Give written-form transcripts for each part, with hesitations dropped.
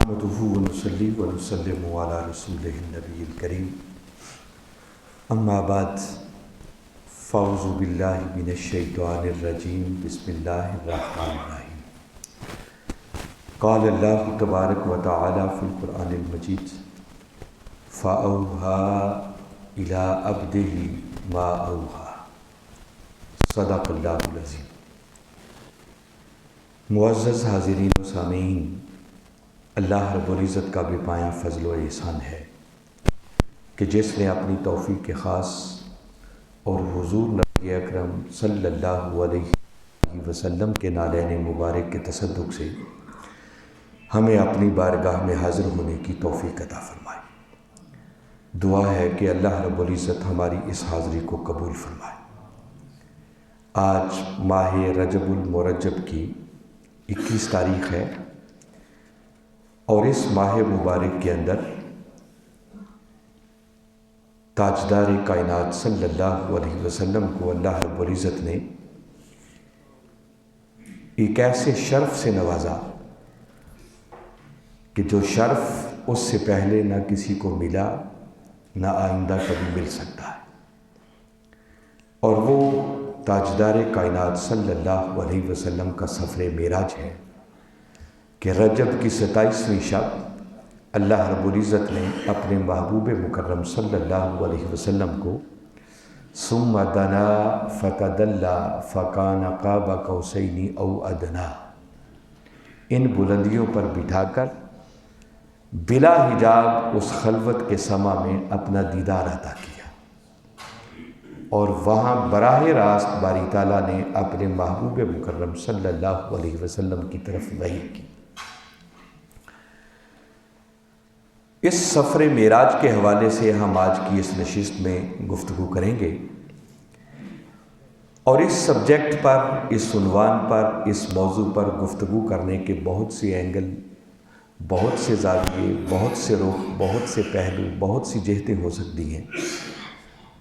نحمده ونصلي ونسلم على رسوله النبي الكريم اما بعد فاعوذ باللہ من الشیطان الرجیم بسم اللہ الرحمن الرحیم قال اللہ تبارک و تعالی فی القرآن المجید فأوحى إلى عبده ما أوحى صدق اللہ العظیم۔ معزز حاضرین و سامعین، اللہ رب العزت کا بے پایاں فضل و احسان ہے کہ جس نے اپنی توفیق خاص اور حضور نبی اکرم صلی اللہ علیہ وسلم کے نالین مبارک کے تصدق سے ہمیں اپنی بارگاہ میں حاضر ہونے کی توفیق عطا فرمائے۔ دعا ہے کہ اللہ رب العزت ہماری اس حاضری کو قبول فرمائے۔ آج ماہ رجب المرجب کی 21 تاریخ ہے اور اس ماہ مبارک کے اندر تاجدار کائنات صلی اللہ علیہ وسلم کو اللہ رب العزت نے ایک ایسے شرف سے نوازا کہ جو شرف اس سے پہلے نہ کسی کو ملا نہ آئندہ کبھی مل سکتا ہے، اور وہ تاجدار کائنات صلی اللہ علیہ وسلم کا سفر معراج ہے کہ رجب کی 27ویں شب اللہ رب العزت نے اپنے محبوب مکرم صلی اللہ علیہ وسلم کو ثم دنا فتدلی فکان قاب قوسین او ادنی ان بلندیوں پر بٹھا کر بلا حجاب اس خلوت کے سما میں اپنا دیدار عطا کیا، اور وہاں براہ راست باری تعالیٰ نے اپنے محبوب مکرم صلی اللہ علیہ وسلم کی طرف وحی کی۔ اس سفر معراج کے حوالے سے ہم آج کی اس نشست میں گفتگو کریں گے، اور اس سبجیکٹ پر، اس عنوان پر، اس موضوع پر گفتگو کرنے کے بہت سے اینگل، بہت سے زاویے، بہت سے رخ، بہت سے پہلو، بہت سی جہتیں ہو سکتی ہیں،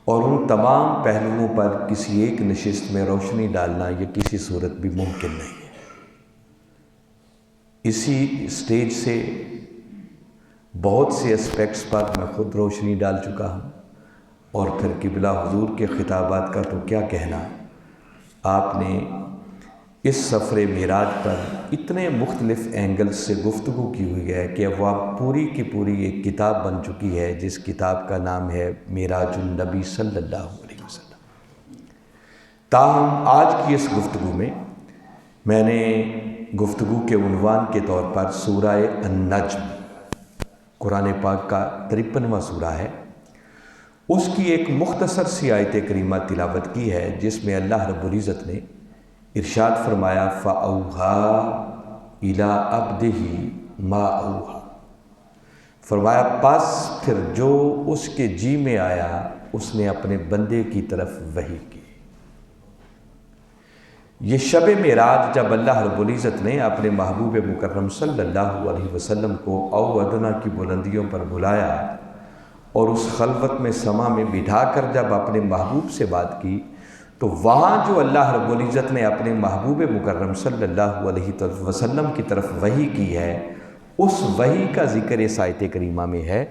اور ان تمام پہلوؤں پر کسی ایک نشست میں روشنی ڈالنا یہ کسی صورت بھی ممکن نہیں ہے۔ اسی سٹیج سے بہت سے اسپیکٹس پر میں خود روشنی ڈال چکا ہوں، اور پھر قبلہ حضور کے خطابات کا تو کیا کہنا۔ آپ نے اس سفر معراج پر اتنے مختلف اینگلز سے گفتگو کی ہوئی ہے کہ وہ اب پوری کی پوری ایک کتاب بن چکی ہے، جس کتاب کا نام ہے معراج النبی صلی اللہ علیہ وسلم۔ تاہم آج کی اس گفتگو میں میں نے گفتگو کے عنوان کے طور پر سورہ النجم، قرآن پاک کا 53واں سورہ ہے، اس کی ایک مختصر سی آیت کریمہ تلاوت کی ہے، جس میں اللہ رب العزت نے ارشاد فرمایا فَأَوْحَى إِلَىٰ عَبْدِهِ مَا أَوْحَى، فرمایا پس پھر جو اس کے جی میں آیا اس نے اپنے بندے کی طرف وحی کی۔ یہ شب معراج جب اللہ رب العزت نے اپنے محبوب مکرم صلی اللہ علیہ وسلم کو او ادنا کی بلندیوں پر بلایا اور اس خلوت میں سما میں بٹھا کر جب اپنے محبوب سے بات کی، تو وہاں جو اللہ رب العزت نے اپنے محبوب مکرم صلی اللہ علیہ وسلم کی طرف وحی کی ہے، اس وحی کا ذکر اس آیت کریمہ میں ہے،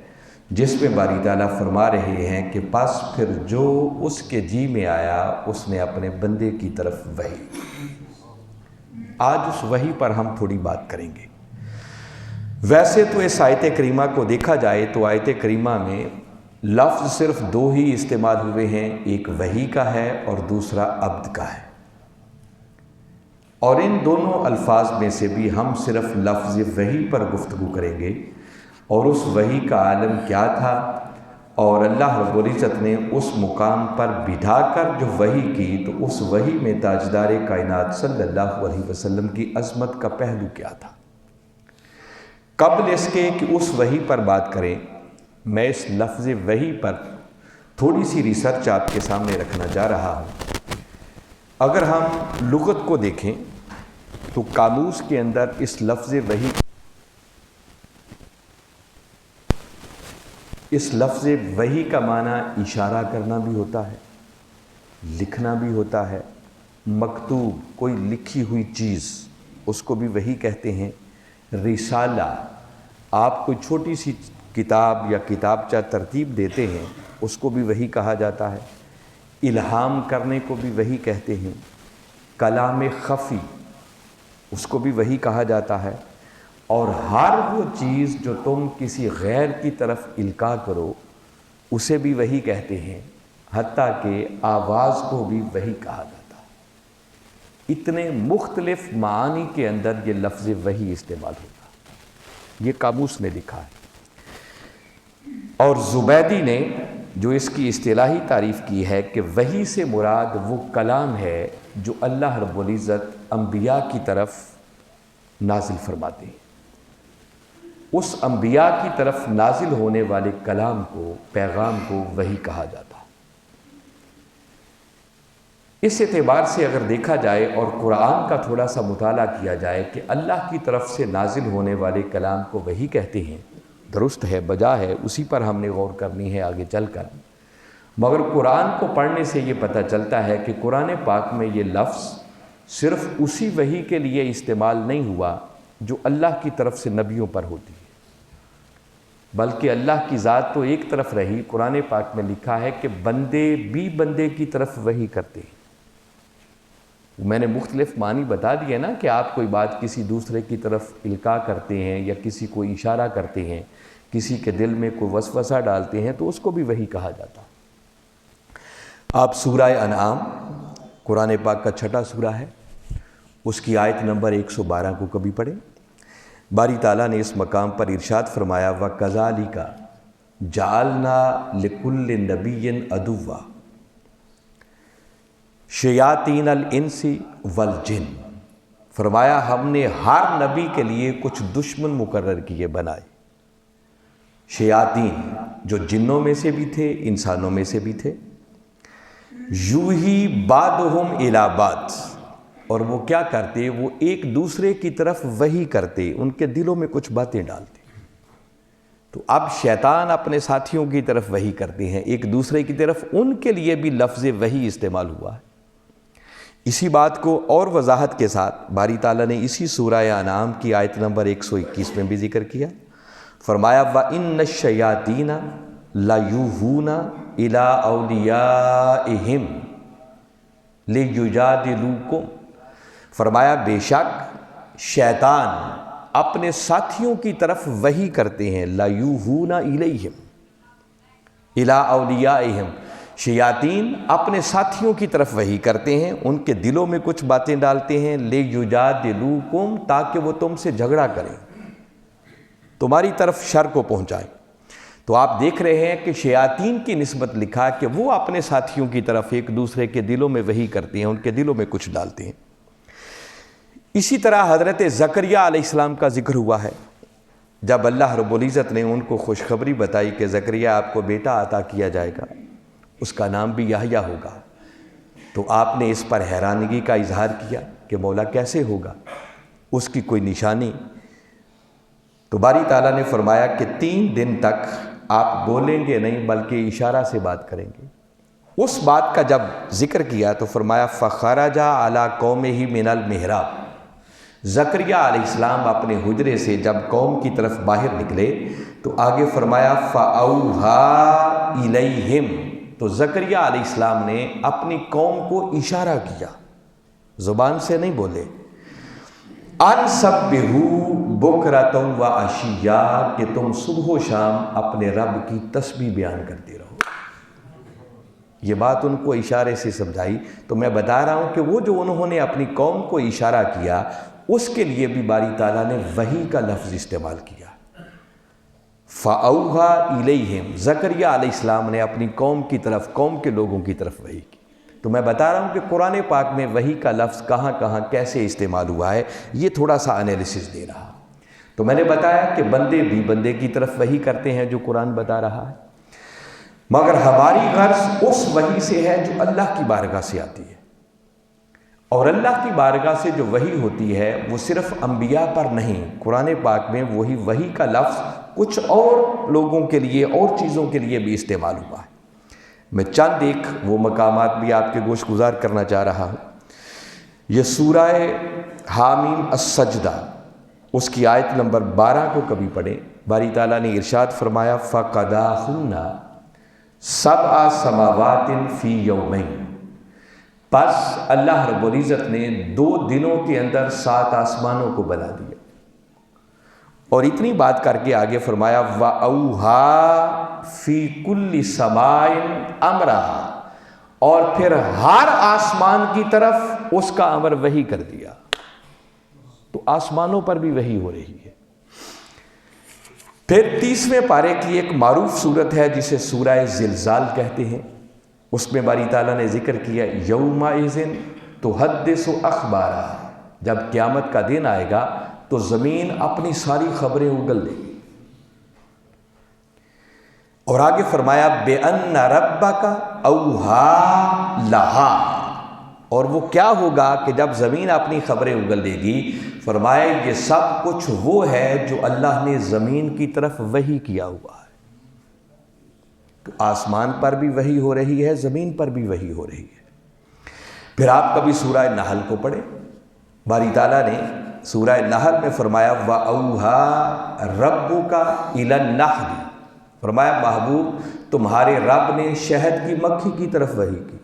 جس میں باری تعالیٰ فرما رہے ہیں کہ پس پھر جو اس کے جی میں آیا اس نے اپنے بندے کی طرف وحی۔ آج اس وحی پر ہم تھوڑی بات کریں گے۔ ویسے تو اس آیت کریمہ کو دیکھا جائے تو آیت کریمہ میں لفظ صرف 2 ہی استعمال ہوئے ہیں، ایک وحی کا ہے اور دوسرا عبد کا ہے، اور ان دونوں الفاظ میں سے بھی ہم صرف لفظ وحی پر گفتگو کریں گے، اور اس وحی کا عالم کیا تھا، اور اللہ رب العزت نے اس مقام پر بٹھا کر جو وحی کی تو اس وحی میں تاجدار کائنات صلی اللہ علیہ وسلم کی عظمت کا پہلو کیا تھا۔ قبل اس کے کہ اس وحی پر بات کریں، میں اس لفظ وحی پر تھوڑی سی ریسرچ آپ کے سامنے رکھنا جا رہا ہوں۔ اگر ہم لغت کو دیکھیں تو قاموس کے اندر اس لفظ وحی کا معنی اشارہ کرنا بھی ہوتا ہے، لکھنا بھی ہوتا ہے، مکتوب کوئی لکھی ہوئی چیز اس کو بھی وحی کہتے ہیں، رسالہ آپ کوئی چھوٹی سی کتاب یا کتابچہ ترتیب دیتے ہیں، اس کو بھی وحی کہا جاتا ہے۔ الہام کرنے کو بھی وحی کہتے ہیں۔ کلام خفی، اس کو بھی وحی کہا جاتا ہے۔ اور ہر وہ چیز جو تم کسی غیر کی طرف القاء کرو اسے بھی وحی کہتے ہیں، حتیٰ کہ آواز کو بھی وحی کہا جاتا ہے۔ اتنے مختلف معانی کے اندر یہ لفظ وحی استعمال ہوگا، یہ قاموس نے لکھا ہے۔ اور زبیدی نے جو اس کی اصطلاحی تعریف کی ہے کہ وحی سے مراد وہ کلام ہے جو اللہ رب العزت انبیاء کی طرف نازل فرماتے ہیں۔ اس انبیاء کی طرف نازل ہونے والے کلام کو، پیغام کو وحی کہا جاتا ہے۔ اس اعتبار سے اگر دیکھا جائے اور قرآن کا تھوڑا سا مطالعہ کیا جائے کہ اللہ کی طرف سے نازل ہونے والے کلام کو وحی کہتے ہیں، درست ہے، بجا ہے، اسی پر ہم نے غور کرنی ہے آگے چل کر۔ مگر قرآن کو پڑھنے سے یہ پتہ چلتا ہے کہ قرآن پاک میں یہ لفظ صرف اسی وحی کے لیے استعمال نہیں ہوا جو اللہ کی طرف سے نبیوں پر ہوتی ہے، بلکہ اللہ کی ذات تو ایک طرف رہی، قرآن پاک میں لکھا ہے کہ بندے بھی بندے کی طرف وحی کرتے ہیں۔ میں نے مختلف معنی بتا دیے نا کہ آپ کوئی بات کسی دوسرے کی طرف القاء کرتے ہیں یا کسی کو اشارہ کرتے ہیں، کسی کے دل میں کوئی وسوسہ ڈالتے ہیں تو اس کو بھی وحی کہا جاتا۔ آپ سورہ انعام قرآن پاک کا چھٹا سورہ ہے، اس کی آیت نمبر 112 کو کبھی پڑھیں۔ باری تعالیٰ نے اس مقام پر ارشاد فرمایا وَكَذَلِكَ جَعَلْنَا لِكُلِّ نَبِيٍّ عَدُوًّا شیاطین الانس والجن، فرمایا ہم نے ہر نبی کے لیے کچھ دشمن مقرر کیے، بنائے۔ شیاطین جو جنوں میں سے بھی تھے، انسانوں میں سے بھی تھے، یوحی بعضہم الی بعض، اور وہ کیا کرتے، وہ ایک دوسرے کی طرف وحی کرتے، ان کے دلوں میں کچھ باتیں ڈالتے۔ تو اب شیطان اپنے ساتھیوں کی طرف وحی کرتے ہیں، ایک دوسرے کی طرف، ان کے لیے بھی لفظ وحی استعمال ہوا ہے۔ اسی بات کو اور وضاحت کے ساتھ باری تعالیٰ نے اسی سورہ انعام کی آیت نمبر 121 میں بھی ذکر کیا، فرمایا وَإِنَّ الشَّيَاطِينَ لَيُوحُونَ إِلَىٰ أَوْلِيَائِهِمْ لِيُجَادِلُوكُمْ، فرمایا بے شک شیطان اپنے ساتھیوں کی طرف وحی کرتے ہیں، لَيُوحُونَ إِلَيْهِمْ إِلَىٰ أَوْلِيَائِهِمْ، شیاطین اپنے ساتھیوں کی طرف وحی کرتے ہیں، ان کے دلوں میں کچھ باتیں ڈالتے ہیں، لِيُجَادِلُوكُمْ، تاکہ وہ تم سے جھگڑا کریں، تمہاری طرف شر کو پہنچائیں۔ تو آپ دیکھ رہے ہیں کہ شیاطین کی نسبت لکھا کہ وہ اپنے ساتھیوں کی طرف ایک دوسرے کے دلوں میں وحی کرتے ہیں، ان کے دلوں میں کچھ ڈالتے ہیں۔ اسی طرح حضرت زکریہ علیہ السلام کا ذکر ہوا ہے، جب اللہ رب العزت نے ان کو خوشخبری بتائی کہ زکریہ آپ کو بیٹا عطا کیا جائے گا، اس کا نام بھی یحییٰ ہوگا، تو آپ نے اس پر حیرانگی کا اظہار کیا کہ مولا کیسے ہوگا، اس کی کوئی نشانی؟ تو باری تعالیٰ نے فرمایا کہ 3 دن تک آپ بولیں گے نہیں بلکہ اشارہ سے بات کریں گے۔ اس بات کا جب ذکر کیا تو فرمایا فَخَرَجَ عَلَىٰ قَوْمِهِ مِنَ الْمِحْرَابِ، زکریہ علیہ السلام اپنے حجرے سے جب قوم کی طرف باہر نکلے تو آگے فرمایا فَأَوْحَىٰ إِلَيْهِمْ، تو زکریہ علیہ السلام نے اپنی قوم کو اشارہ کیا، زبان سے نہیں بولے، ان سبحوا بکرۃ و عشیٰ، کہ تم صبح و شام اپنے رب کی تسبیح بیان کرتے رہو۔ یہ بات ان کو اشارے سے سمجھائی۔ تو میں بتا رہا ہوں کہ وہ جو انہوں نے اپنی قوم کو اشارہ کیا، اس کے لیے بھی باری تعالیٰ نے وحی کا لفظ استعمال کیا، فَأَوْحَىٰ إِلَيْهِمْ، زکریہ علیہ السلام نے اپنی قوم کی طرف، قوم کے لوگوں کی طرف وحی کی۔ تو میں بتا رہا ہوں کہ قرآن پاک میں وحی کا لفظ کہاں کہاں کیسے استعمال ہوا ہے، یہ تھوڑا سا انالیسس دے رہا۔ تو میں نے بتایا کہ بندے بھی بندے کی طرف وحی کرتے ہیں جو قرآن بتا رہا ہے، مگر ہماری غرض اس وحی سے ہے جو اللہ کی بارگاہ سے آتی ہے، اور اللہ کی بارگاہ سے جو وحی ہوتی ہے وہ صرف انبیاء پر نہیں، قرآن پاک میں وہی وحی کا لفظ کچھ اور لوگوں کے لیے اور چیزوں کے لیے بھی استعمال ہوا ہے۔ میں چند ایک وہ مقامات بھی آپ کے گوش گزار کرنا چاہ رہا ہوں۔ یہ سورہ حامیم السجدہ، اس کی آیت نمبر 12 کو کبھی پڑھیں. باری تعالیٰ نے ارشاد فرمایا فَقَضَاهُنَّ سَبْعَ سَمَاوَاتٍ فِي يَوْمَيْنِ. پس اللہ رب العزت نے 2 دنوں کے اندر 7 آسمانوں کو بنا دیا. اور اتنی بات کر کے آگے فرمایا وَأَوْحَىٰ فِي كُلِّ سَمَاءٍ أَمْرَهَا. اور پھر ہر آسمان کی طرف اس کا امر وحی کر دیا. تو آسمانوں پر بھی وحی ہو رہی ہے. پھر 30ویں پارے کی ایک معروف صورت ہے جسے سورہ زلزال کہتے ہیں. اس میں باری تعالیٰ نے ذکر کیا یومئذ تحدث اخبارہا. جب قیامت کا دن آئے گا تو زمین اپنی ساری خبریں اگل دے گی. اور آگے فرمایا بِأَنَّ رَبَّكَ أَوْحَىٰ لَهَا. اور وہ کیا ہوگا کہ جب زمین اپنی خبریں اگل دے گی. فرمایا یہ سب کچھ وہ ہے جو اللہ نے زمین کی طرف وحی کیا ہوا ہے. تو آسمان پر بھی وحی ہو رہی ہے, زمین پر بھی وحی ہو رہی ہے. پھر آپ کبھی سورہ نحل کو پڑھیں. باری تعالیٰ نے سورہ نحل میں فرمایا وَأَوْحَىٰ رَبُّكَ إِلَى النَّحْلِ. فرمایا محبوب تمہارے رب نے شہد کی مکھی کی طرف وحی کی.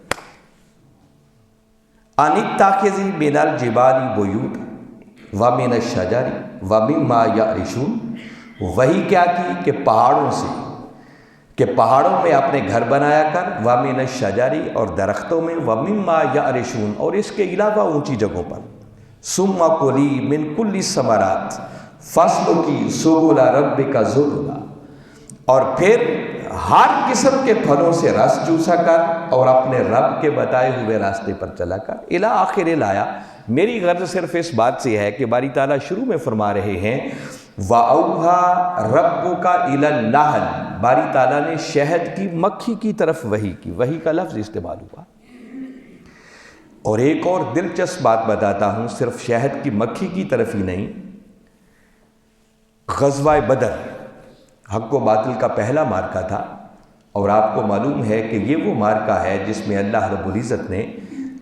أَنِ اتَّخِذِي مِنَ الْجِبَالِ بُيُوتًا وَمِنَ الشَّجَرِ وَمِمَّا يَعْرِشُونَ. وہی کیا کی کہ پہاڑوں سے, کہ پہاڑوں میں اپنے گھر بنایا کر, وَمِنَ الشَّجَرِ اور درختوں میں, وَمِمَّا يَعْرِشُونَ اور اس کے علاوہ اونچی جگہوں پر. ثُمَّ كُلِي مِن كُلِّ الثَّمَرَاتِ فَاسْلُكِي سُبُلَ رَبِّكَ ذُلُلًا. اور پھر ہر قسم کے پھلوں سے رس چوسا کر اور اپنے رب کے بتائے ہوئے راستے پر چلا کر. الی آخر لایا. میری غرض صرف اس بات سے ہے کہ باری تعالیٰ شروع میں فرما رہے ہیں وَأَوْحَىٰ رَبُّكَ إِلَى النَّحْلِ. باری تعالیٰ نے شہد کی مکھی کی طرف وحی کی. وحی کا لفظ استعمال ہوا. اور ایک اور دلچسپ بات بتاتا ہوں, صرف شہد کی مکھی کی طرف ہی نہیں, غزوہ بدر حق و باطل کا پہلا مارکہ تھا. اور آپ کو معلوم ہے کہ یہ وہ مارکہ ہے جس میں اللہ رب العزت نے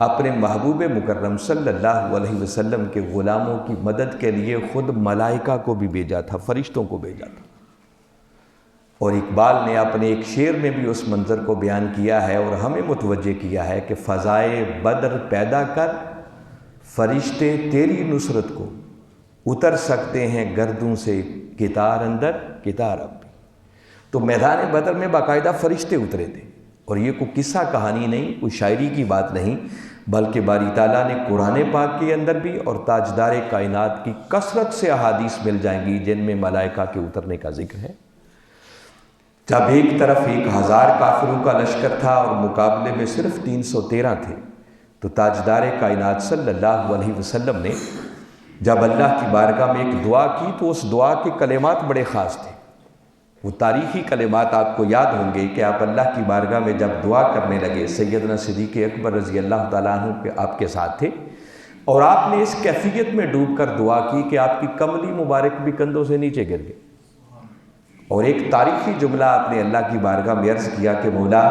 اپنے محبوب مکرم صلی اللہ علیہ وسلم کے غلاموں کی مدد کے لیے خود ملائکہ کو بھی بھیجا تھا, فرشتوں کو بھیجا تھا. اور اقبال نے اپنے ایک شعر میں بھی اس منظر کو بیان کیا ہے اور ہمیں متوجہ کیا ہے کہ فضائے بدر پیدا کر فرشتے تیری نصرت کو, اتر سکتے ہیں گردوں سے کتار اندر کتار اب. تو میدان بدر میں باقاعدہ فرشتے اترے تھے. اور یہ کوئی قصہ کہانی نہیں, کوئی شاعری کی بات نہیں, بلکہ باری تعالیٰ نے قرآن پاک کے اندر بھی اور تاجدار کائنات کی کثرت سے احادیث مل جائیں گی جن میں ملائکہ کے اترنے کا ذکر ہے. جب ایک طرف 1000 کافروں کا لشکر تھا اور مقابلے میں صرف 313 تھے, تو تاجدار کائنات صلی اللہ علیہ وسلم نے جب اللہ کی بارگاہ میں ایک دعا کی تو اس دعا کے کلمات بڑے خاص تھے. وہ تاریخی کلمات آپ کو یاد ہوں گے کہ آپ اللہ کی بارگاہ میں جب دعا کرنے لگے, سیدنا صدیق اکبر رضی اللہ تعالیٰ عنہ آپ کے ساتھ تھے, اور آپ نے اس کیفیت میں ڈوب کر دعا کی کہ آپ کی کملی مبارک بھی کندھوں سے نیچے گر گئے. اور ایک تاریخی جملہ آپ نے اللہ کی بارگاہ میں عرض کیا کہ مولا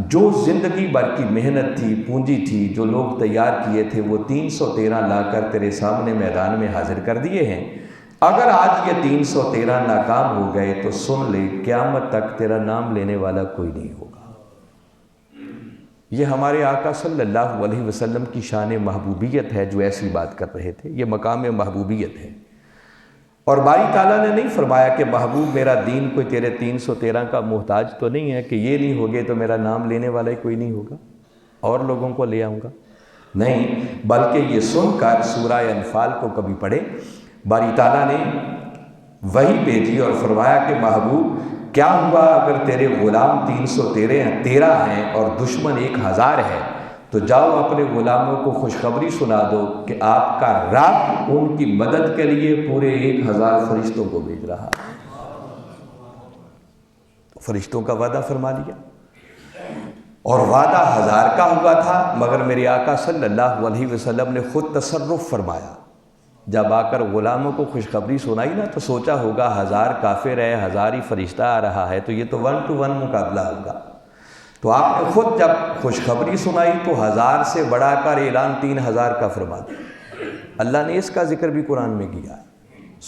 جو زندگی بھر کی محنت تھی, پونجی تھی, جو لوگ تیار کیے تھے, وہ 313 لا کر تیرے سامنے میدان میں حاضر کر دیے ہیں. اگر آج یہ 313 ناکام ہو گئے تو سن لے قیامت تک تیرا نام لینے والا کوئی نہیں ہوگا. یہ ہمارے آقا صلی اللہ علیہ وسلم کی شان محبوبیت ہے جو ایسی بات کر رہے تھے. یہ مقام محبوبیت ہے. اور باری تعالیٰ نے نہیں فرمایا کہ محبوب میرا دین کوئی تیرے 313 کا محتاج تو نہیں ہے کہ یہ نہیں ہوگے تو میرا نام لینے والا ہی کوئی نہیں ہوگا, اور لوگوں کو لے آؤں گا. نہیں, بلکہ یہ سن کر سورہ انفال کو کبھی پڑھے. باری تعالیٰ نے وحی بھیجی اور فرمایا کہ محبوب کیا ہوا اگر تیرے غلام 313 ہیں اور دشمن 1000 ہے, تو جاؤ اپنے غلاموں کو خوشخبری سنا دو کہ آپ کا رب ان کی مدد کے لیے پورے 1000 فرشتوں کو بھیج رہا. فرشتوں کا وعدہ فرما لیا, اور وعدہ 1000 کا ہوا تھا, مگر میرے آقا صلی اللہ علیہ وسلم نے خود تصرف فرمایا. جب آ کر غلاموں کو خوشخبری سنائی نا تو سوچا ہوگا 1000 کافر ہے, 1000 ہی فرشتہ آ رہا ہے, تو یہ تو 1 to 1 مقابلہ ہوگا. تو آپ نے خود جب خوشخبری سنائی تو 1000 سے بڑھا کر اعلان 3000 کا فرما دیا. اللہ نے اس کا ذکر بھی قرآن میں کیا.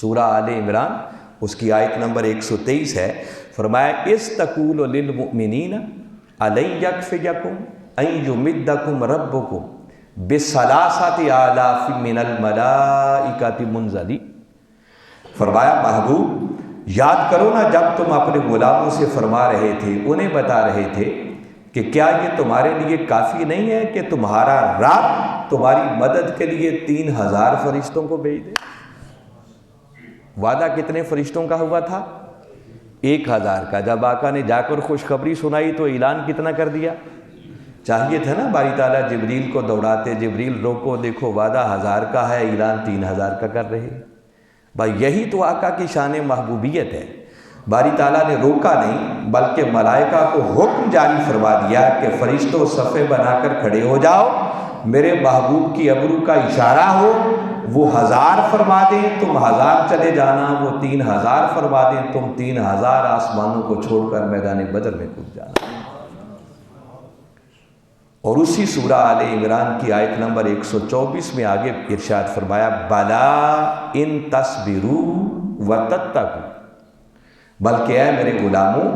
سورہ آل عمران اس کی آیت نمبر 123 ہے. فرمایا اِسْتَقُولُ لِلْمُؤْمِنِينَ أَلَنْ يَكْفِيَكُمْ أَنْ يُمِدَّكُمْ رَبُّكُمْ بِثَلَاثَةِ آلَافٍ مِّنَ الْمَلَائِكَةِ مُنزَلِينَ. فرمایا محبوب یاد کرو نا جب تم اپنے غلاموں سے فرما رہے تھے، انہیں بتا رہے تھے کہ کیا یہ تمہارے لیے کافی نہیں ہے کہ تمہارا رب تمہاری مدد کے لیے 3000 فرشتوں کو بھیج دے. وعدہ کتنے فرشتوں کا ہوا تھا؟ 1000 کا. جب آقا نے جا کر خوشخبری سنائی تو اعلان کتنا کر دیا؟ چاہیے تھا نا باری تعالیٰ جبریل کو دوڑاتے، جبریل روکو، دیکھو وعدہ 1000 کا ہے، اعلان 3000 کا کر رہے. بھائی یہی تو آقا کی شان محبوبیت ہے. باری تعالیٰ نے روکا نہیں بلکہ ملائکہ کو حکم جاری فرما دیا کہ فرشتوں صفے بنا کر کھڑے ہو جاؤ، میرے محبوب کی ابرو کا اشارہ ہو، وہ 1000 فرما دیں تم 1000 چلے جانا، وہ 3000 فرما دیں تم 3000 آسمانوں کو چھوڑ کر میدان بدر میں کود جانا. اور اسی سورہ آل عمران کی آیت نمبر 124 میں آگے ارشاد فرمایا بلا ان تصبروا وتتقوا، بلکہ اے میرے غلاموں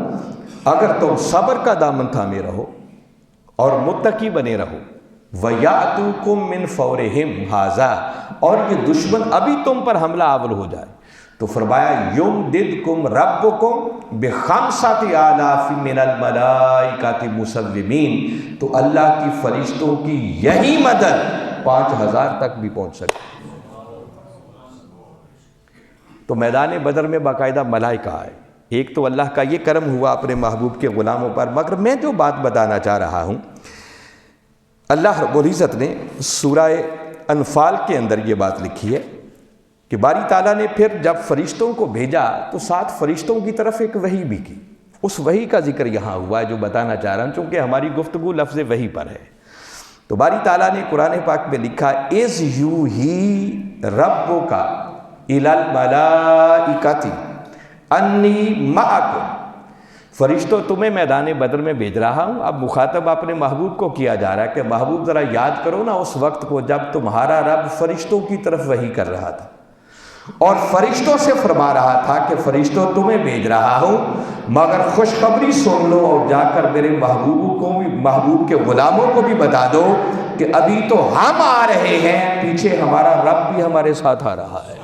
اگر تم صبر کا دامن تھامے رہو اور متقی بنے رہو، وَيَأْتُوكُم مِّن فَوْرِهِمْ هَٰذَا، اور یہ دشمن ابھی تم پر حملہ آور ہو جائے تو فرمایا يُمْدِدْكُمْ رَبُّكُمْ بِخَمْسَةِ آلَافٍ مِّنَ الْمَلَائِكَةِ مُسَوِّمِينَ، تو اللہ کی فرشتوں کی یہی مدد 5000 تک بھی پہنچ سکتی. تو میدان بدر میں باقاعدہ ملائکہ آئے. ایک تو اللہ کا یہ کرم ہوا اپنے محبوب کے غلاموں پر. مگر میں جو بات بتانا چاہ رہا ہوں، اللہ رب العزت نے سورہ انفال کے اندر یہ بات لکھی ہے کہ باری تعالیٰ نے پھر جب فرشتوں کو بھیجا تو 7 فرشتوں کی طرف ایک وحی بھی کی. اس وحی کا ذکر یہاں ہوا ہے جو بتانا چاہ رہا ہوں، چونکہ ہماری گفتگو لفظ وحی پر ہے. تو باری تعالیٰ نے قرآن پاک میں لکھا اِذْ یُوحِی رَبُّکَ اِلَى الْمَلَائِکَةِ اَنِّی مَعَکُمْ، فرشتوں تمہیں میدان بدر میں بھیج رہا ہوں. اب مخاطب اپنے محبوب کو کیا جا رہا ہے کہ محبوب ذرا یاد کرو نا اس وقت کو جب تمہارا رب فرشتوں کی طرف وحی کر رہا تھا اور فرشتوں سے فرما رہا تھا کہ فرشتوں تمہیں بھیج رہا ہوں، مگر خوشخبری سن لو اور جا کر میرے محبوب کو بھی، محبوب کے غلاموں کو بھی بتا دو کہ ابھی تو ہم آ رہے ہیں، پیچھے ہمارا رب بھی ہمارے ساتھ آ رہا ہے.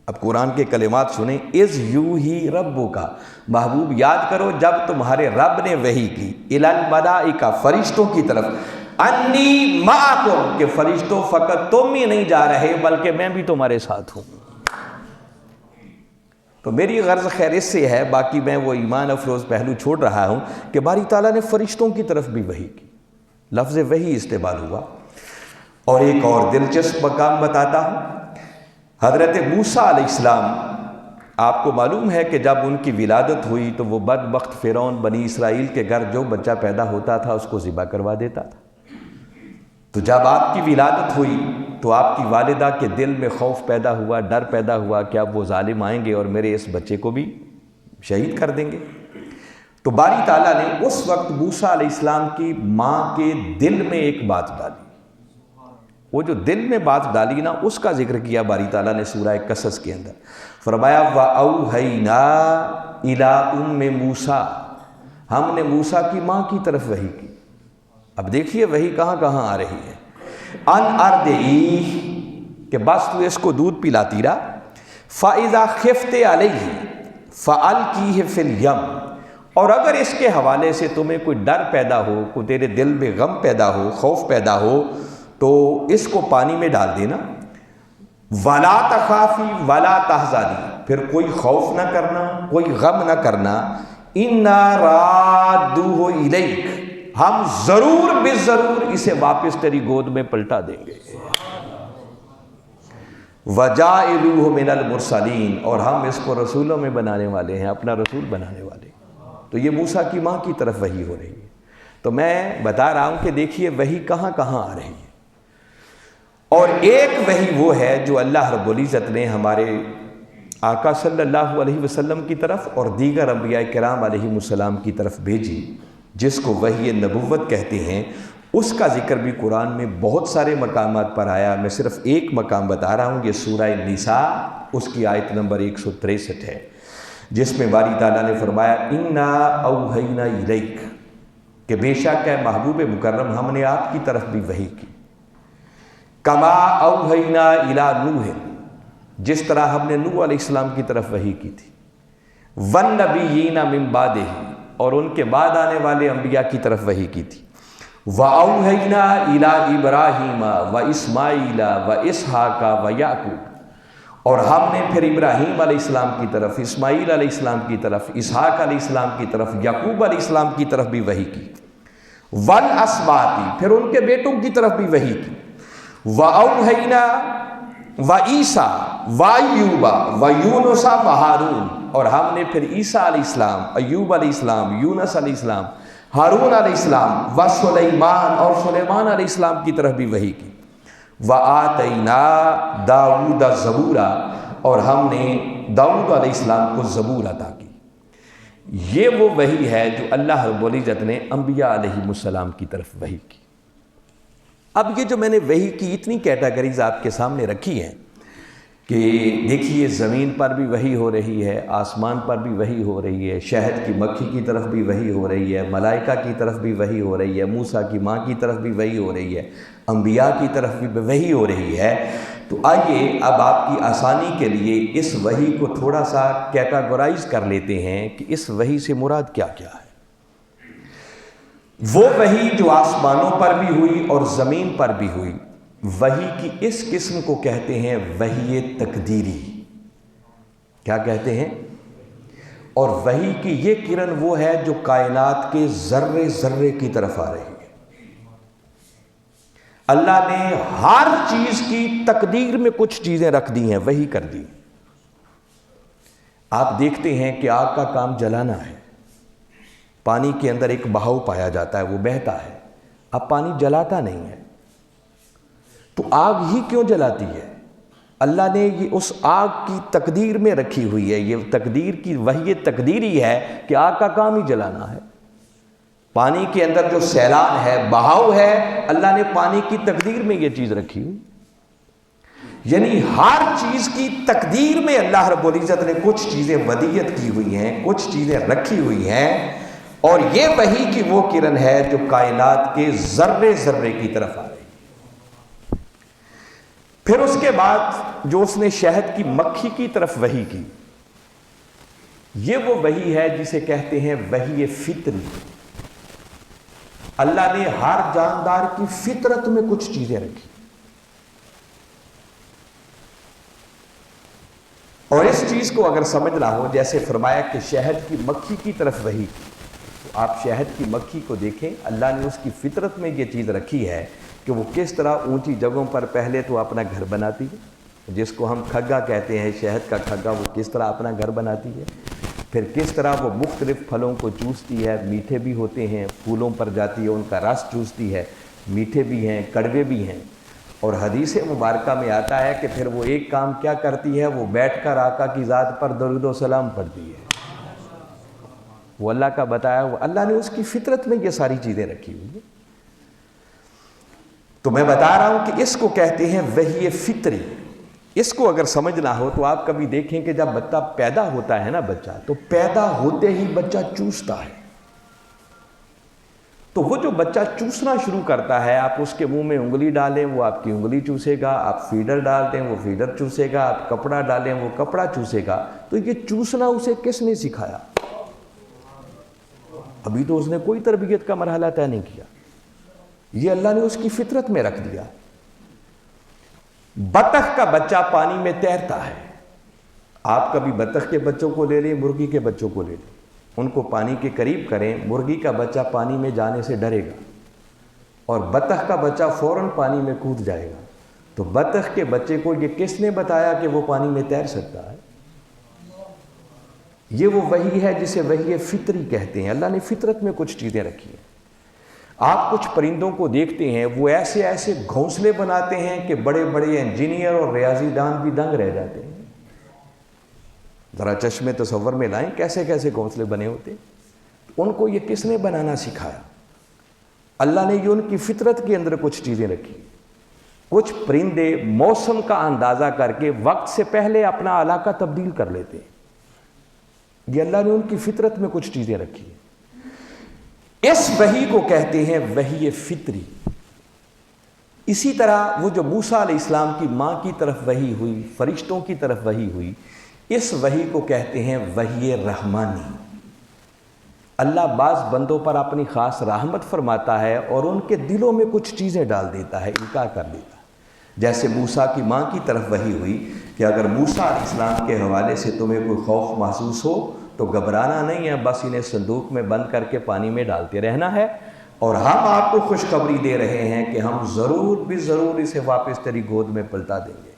اب قرآن کے کلمات سنیں. اِذْ یُوحِی رَبُّکَ، محبوب یاد کرو جب تمہارے رب نے وحی کی، اِلَى الْمَلَائِکَةِ، فرشتوں کی طرف، اَنِّی مَعَکُمْ، کہ فرشتوں فقط تم ہی نہیں جا رہے بلکہ میں بھی تمہارے ساتھ ہوں. تو میری غرض خیر اس سے ہے، باقی میں وہ ایمان افروز پہلو چھوڑ رہا ہوں کہ باری تعالیٰ نے فرشتوں کی طرف بھی وحی کی، لفظ وحی استعمال ہوا. اور ایک اور دلچسپ مقام بتاتا ہوں. حضرت موسیٰ علیہ السلام، آپ کو معلوم ہے کہ جب ان کی ولادت ہوئی تو وہ بدبخت فرعون بنی اسرائیل کے گھر جو بچہ پیدا ہوتا تھا اس کو ذبح کروا دیتا تھا. تو جب آپ کی ولادت ہوئی تو آپ کی والدہ کے دل میں خوف پیدا ہوا، ڈر پیدا ہوا کہ اب وہ ظالم آئیں گے اور میرے اس بچے کو بھی شہید کر دیں گے. تو باری تعالیٰ نے اس وقت موسیٰ علیہ السلام کی ماں کے دل میں ایک بات ڈالی. وہ جو دل میں بات ڈالی نا اس کا ذکر کیا باری تعالیٰ نے سورہ قصص کے اندر. فرمایا وَأَوْحَيْنَا إِلَىٰ أُمِّ مُوسَىٰ، ہم نے موسیٰ کی ماں کی طرف وحی کی. اب دیکھیے وحی کہاں کہاں آ رہی ہے. ان ارضعیہ، کہ بس تو اس کو دودھ پلاتی رہا. فَإِذَا خِفْتِ عَلَيْهِ فَأَلْقِيهِ فِي الْيَمِّ، اور اگر اس کے حوالے سے تمہیں کوئی ڈر پیدا ہو، کوئی تیرے دل میں غم پیدا ہو، خوف پیدا ہو، تو اس کو پانی میں ڈال دینا. وَلَا تَخَافِي وَلَا تَحْزَنِي، پھر کوئی خوف نہ کرنا، کوئی غم نہ کرنا. إِنَّا رَادُّوهُ إِلَيْكَ، ہم ضرور بالضرور اسے واپس تیری گود میں پلٹا دیں گے. وَجَاعِلُوهُ مِنَ الْمُرْسَلِينَ، اور ہم اس کو رسولوں میں بنانے والے ہیں، اپنا رسول بنانے والے. تو یہ موسیٰ کی ماں کی طرف وحی ہو رہی ہے. تو میں بتا رہا ہوں کہ دیکھیے وحی کہاں کہاں آ رہی ہے. اور ایک وحی وہ ہے جو اللہ رب العزت نے ہمارے آقا صلی اللہ علیہ وسلم کی طرف اور دیگر انبیاء کرام علیہ السلام کی طرف بھیجی، جس کو وحی نبوت کہتے ہیں. اس کا ذکر بھی قرآن میں بہت سارے مقامات پر آیا. میں صرف ایک مقام بتا رہا ہوں، یہ سورہ نساء، اس کی آیت نمبر 163 ہے، جس میں باری تعالیٰ نے فرمایا اِنَّا أَوْحَيْنَا إِلَيْكَ، کہ بے شک ہے محبوب مکرم ہم نے آپ کی طرف بھی وحی کی، کما اوحینا الی نوح، جس طرح ہم نے نوح علیہ السلام کی طرف وحی کی تھی، والنبیین من بعدہ، اور ان کے بعد آنے والے انبیاء کی طرف وحی کی تھی، واوحینا الی ابراہیم واسماعیل واسحاق ویعقوب، اور ہم نے پھر ابراہیم علیہ السلام کی طرف، اسماعیل علیہ السلام کی طرف، اسحاق علیہ السلام کی طرف، یعقوب علیہ السلام کی طرف بھی وحی کی، والاسباط، پھر ان کے بیٹوں کی طرف بھی وحی کی، وَأَوْحَيْنَا وَعِيسَىٰ وَأَيُّوبَ وَيُونُسَ وَهَارُونَ، اور ہم نے پھر عیسیٰ علیہ السلام، ایوب علیہ السلام، یونس علیہ السلام، ہارون علیہ السلام، وسلیمان، اور سلیمان علیہ السلام کی طرف بھی وحی کی، وَآتَيْنَا داؤد زبورا، اور ہم نے داؤد علیہ السلام کو زبور عطا کی. یہ وہ وحی ہے جو اللہ رب العزت نے انبیاء علیہ السلام کی طرف وحی کی. اب یہ جو میں نے وحی کی اتنی کیٹاگریز آپ کے سامنے رکھی ہیں کہ دیکھیے زمین پر بھی وحی ہو رہی ہے، آسمان پر بھی وحی ہو رہی ہے، شہد کی مکھی کی طرف بھی وحی ہو رہی ہے، ملائکہ کی طرف بھی وحی ہو رہی ہے، موسیٰ کی ماں کی طرف بھی وحی ہو رہی ہے، انبیاء کی طرف بھی وحی ہو رہی ہے. تو آئیے اب آپ کی آسانی کے لیے اس وحی کو تھوڑا سا کیٹاگورائز کر لیتے ہیں کہ اس وحی سے مراد کیا کیا ہے. وہ وحی جو آسمانوں پر بھی ہوئی اور زمین پر بھی ہوئی، وحی کی اس قسم کو کہتے ہیں وحی تقدیری. کیا کہتے ہیں؟ اور وحی کی یہ کرن وہ ہے جو کائنات کے ذرے ذرے کی طرف آ رہی ہے. اللہ نے ہر چیز کی تقدیر میں کچھ چیزیں رکھ دی ہیں، وحی کر دی. آپ دیکھتے ہیں کہ آگ کا کام جلانا ہے، پانی کے اندر ایک بہاؤ پایا جاتا ہے، وہ بہتا ہے. اب پانی جلاتا نہیں ہے تو آگ ہی کیوں جلاتی ہے؟ اللہ نے یہ اس آگ کی تقدیر میں رکھی ہوئی ہے. یہ تقدیر کی وحی تقدیری ہے کہ آگ کا کام ہی جلانا ہے. پانی کے اندر جو سیلان ہے، بہاؤ ہے، اللہ نے پانی کی تقدیر میں یہ چیز رکھی ہوئی. یعنی ہر چیز کی تقدیر میں اللہ رب العزت نے کچھ چیزیں ودیت کی ہوئی ہیں، کچھ چیزیں رکھی ہوئی ہیں، اور یہ وحی کی وہ کرن ہے جو کائنات کے ذرے ذرے کی طرف آ رہی. پھر اس کے بعد جو اس نے شہد کی مکھی کی طرف وحی کی، یہ وہ وحی ہے جسے کہتے ہیں وحی فطری. اللہ نے ہر جاندار کی فطرت میں کچھ چیزیں رکھی، اور اس چیز کو اگر سمجھنا ہو، جیسے فرمایا کہ شہد کی مکھی کی طرف وحی کی، تو آپ شہد کی مکھی کو دیکھیں، اللہ نے اس کی فطرت میں یہ چیز رکھی ہے کہ وہ کس طرح اونچی جگہوں پر پہلے تو اپنا گھر بناتی ہے، جس کو ہم کھگا کہتے ہیں، شہد کا کھگا، وہ کس طرح اپنا گھر بناتی ہے. پھر کس طرح وہ مختلف پھلوں کو چوستی ہے، میٹھے بھی ہوتے ہیں، پھولوں پر جاتی ہے، ان کا رس چوستی ہے، میٹھے بھی ہیں، کڑوے بھی ہیں. اور حدیث مبارکہ میں آتا ہے کہ پھر وہ ایک کام کیا کرتی ہے، وہ بیٹھ کر آقا کی ذات پر درود و سلام پڑھتی ہے. وہ اللہ کا بتایا، وہ اللہ نے اس کی فطرت میں یہ ساری چیزیں رکھی ہوئی ہیں. تو میں بتا رہا ہوں کہ اس کو کہتے ہیں وحی فطری. اس کو اگر سمجھنا ہو تو آپ کبھی دیکھیں کہ جب بچہ پیدا ہوتا ہے نا، بچہ تو پیدا ہوتے ہی بچہ چوستا ہے. تو وہ جو بچہ چوسنا شروع کرتا ہے، آپ اس کے منہ میں انگلی ڈالیں وہ آپ کی انگلی چوسے گا، آپ فیڈر ڈال دیں وہ فیڈر چوسے گا، آپ کپڑا ڈالیں وہ کپڑا چوسے گا. تو یہ چوسنا اسے کس نے سکھایا؟ ابھی تو اس نے کوئی تربیت کا مرحلہ طے نہیں کیا، یہ اللہ نے اس کی فطرت میں رکھ دیا. بطخ کا بچہ پانی میں تیرتا ہے. آپ کبھی بطخ کے بچوں کو لے لیں، مرغی کے بچوں کو لے لیں، ان کو پانی کے قریب کریں، مرغی کا بچہ پانی میں جانے سے ڈرے گا اور بطخ کا بچہ فوراً پانی میں کود جائے گا. تو بطخ کے بچے کو یہ کس نے بتایا کہ وہ پانی میں تیر سکتا ہے؟ یہ وہ وحی ہے جسے وحی فطری کہتے ہیں. اللہ نے فطرت میں کچھ چیزیں رکھی ہیں. آپ کچھ پرندوں کو دیکھتے ہیں، وہ ایسے ایسے گھونسلے بناتے ہیں کہ بڑے بڑے انجینئر اور ریاضی دان بھی دنگ رہ جاتے ہیں. ذرا چشمے تصور میں لائیں کیسے کیسے گھونسلے بنے ہوتے. ان کو یہ کس نے بنانا سکھایا؟ اللہ نے یہ ان کی فطرت کے اندر کچھ چیزیں رکھی. کچھ پرندے موسم کا اندازہ کر کے وقت سے پہلے اپنا علاقہ تبدیل کر لیتے ہیں. یہ اللہ نے ان کی فطرت میں کچھ چیزیں رکھی ہیں. اس وحی کو کہتے ہیں وحی فطری. اسی طرح وہ جو موسیٰ علیہ السلام کی ماں کی طرف وحی ہوئی، فرشتوں کی طرف وحی ہوئی، اس وحی کو کہتے ہیں وحی رحمانی. اللہ بعض بندوں پر اپنی خاص رحمت فرماتا ہے اور ان کے دلوں میں کچھ چیزیں ڈال دیتا ہے، انکار کر دیتا ہے. جیسے موسیٰ کی ماں کی طرف وحی ہوئی کہ اگر موسیٰ علیہ السلام کے حوالے سے تمہیں کوئی خوف محسوس ہو تو گھبرانا نہیں ہے، بس انہیں صندوق میں بند کر کے پانی میں ڈالتے رہنا ہے، اور ہم آپ کو خوشخبری دے رہے ہیں کہ ہم ضرور بھی ضرور اسے واپس تیری گود میں پلٹا دیں گے.